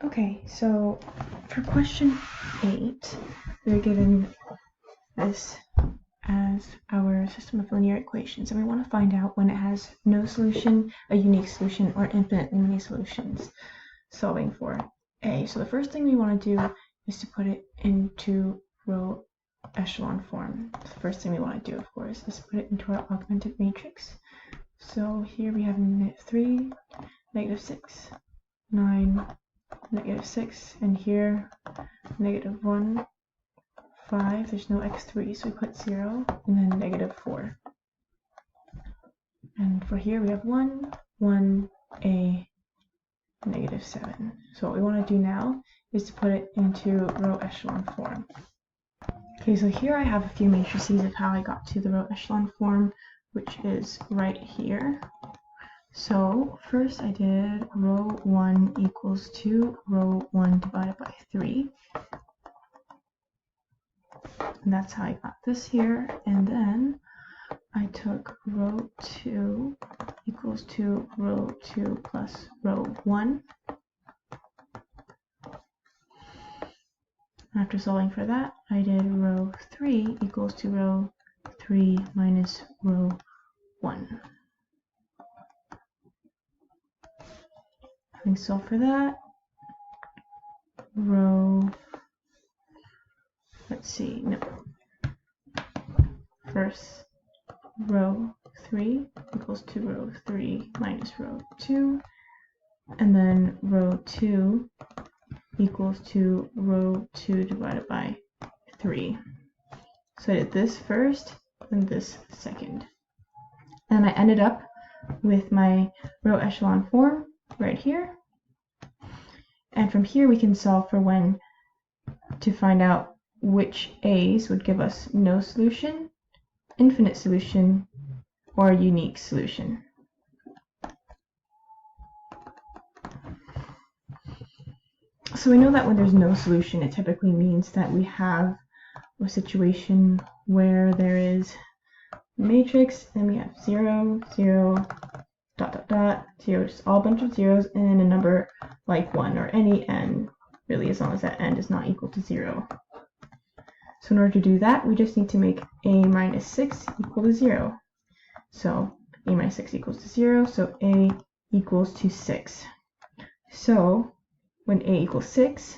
Okay, so for question 8, we're given this as our system of linear equations, and we want to find out when it has no solution, a unique solution, or infinitely many solutions, solving for A. So the first thing we want to do is to put it into row echelon form. The first thing we want to do, of course, is put it into our augmented matrix. So here we have -3, -6, 9, -6, and here -1, 5, there's no x3, so we put 0, and then -4. And for here we have 1, 1, a, -7. So what we want to do now is to put it into row echelon form. Okay, so here I have a few matrices of how I got to the row echelon form, which is right here. So first I did row 1 equals 2, row 1 divided by 3. And that's how I got this here. And then I took row 2 equals to row 2 plus row 1. After solving for that, I did row 3 equals to row 3 minus row 1. Having solved for that, first row 3 equals to row 3 minus row 2, and then row 2 equals to row 2 divided by 3. So I did this first and this second. And I ended up with my row echelon form right here. And from here we can solve for when to find out which A's would give us no solution, infinite solution, or unique solution. So we know that when there's no solution, it typically means that we have a situation where there is a matrix and we have 0, 0, dot, dot, dot, 0, just all a bunch of zeros, and a number like 1 or any n, really, as long as that n is not equal to 0. So in order to do that, we just need to make a minus 6 equal to 0. So a minus 6 equals to 0, so a equals to 6. So when a equals 6,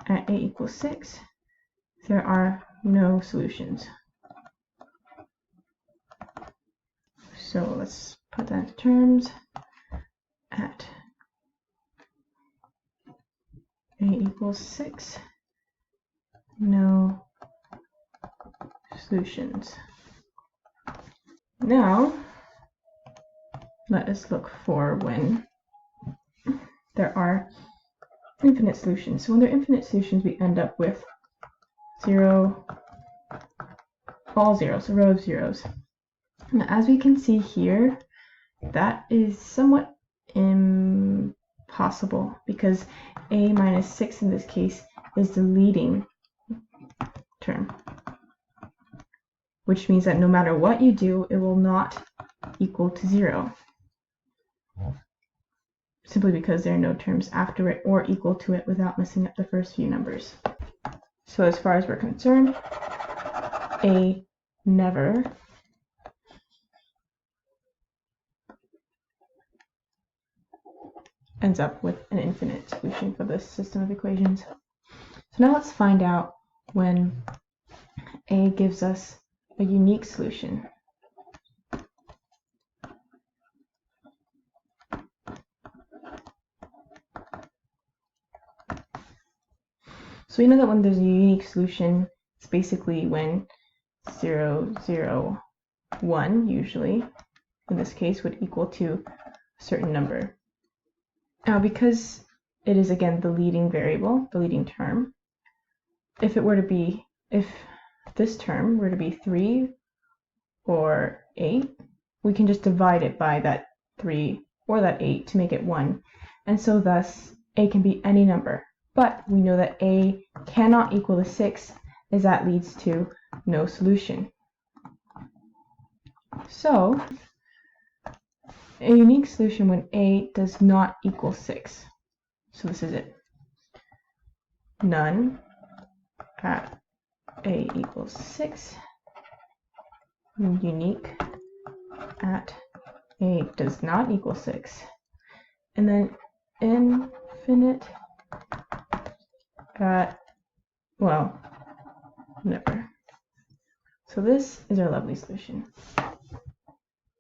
at a equals 6, there are no solutions. So let's put that into terms. At a equals 6, no solutions. Now, let us look for when there are infinite solutions. So when there are infinite solutions, we end up with 0, all zeros, a row of zeros. Now, as we can see here, that is somewhat impossible because a minus 6 in this case is the leading term, which means that no matter what you do, it will not equal to 0, simply because there are no terms after it or equal to it without messing up the first few numbers. So as far as we're concerned, a never ends up with an infinite solution for this system of equations. So now let's find out when a gives us a unique solution. So we know that when there's a unique solution, it's basically when 0, 0, 1, usually, in this case, would equal to a certain number. Now, because it is, again, the leading variable, the leading term, if this term were to be 3 or 8, we can just divide it by that 3 or that 8 to make it 1. And so thus, a can be any number. But we know that a cannot equal to 6, as that leads to no solution. So, a unique solution when a does not equal 6. So this is it. None at a equals 6. Unique at a does not equal 6. And then infinite at, well, never. So this is our lovely solution.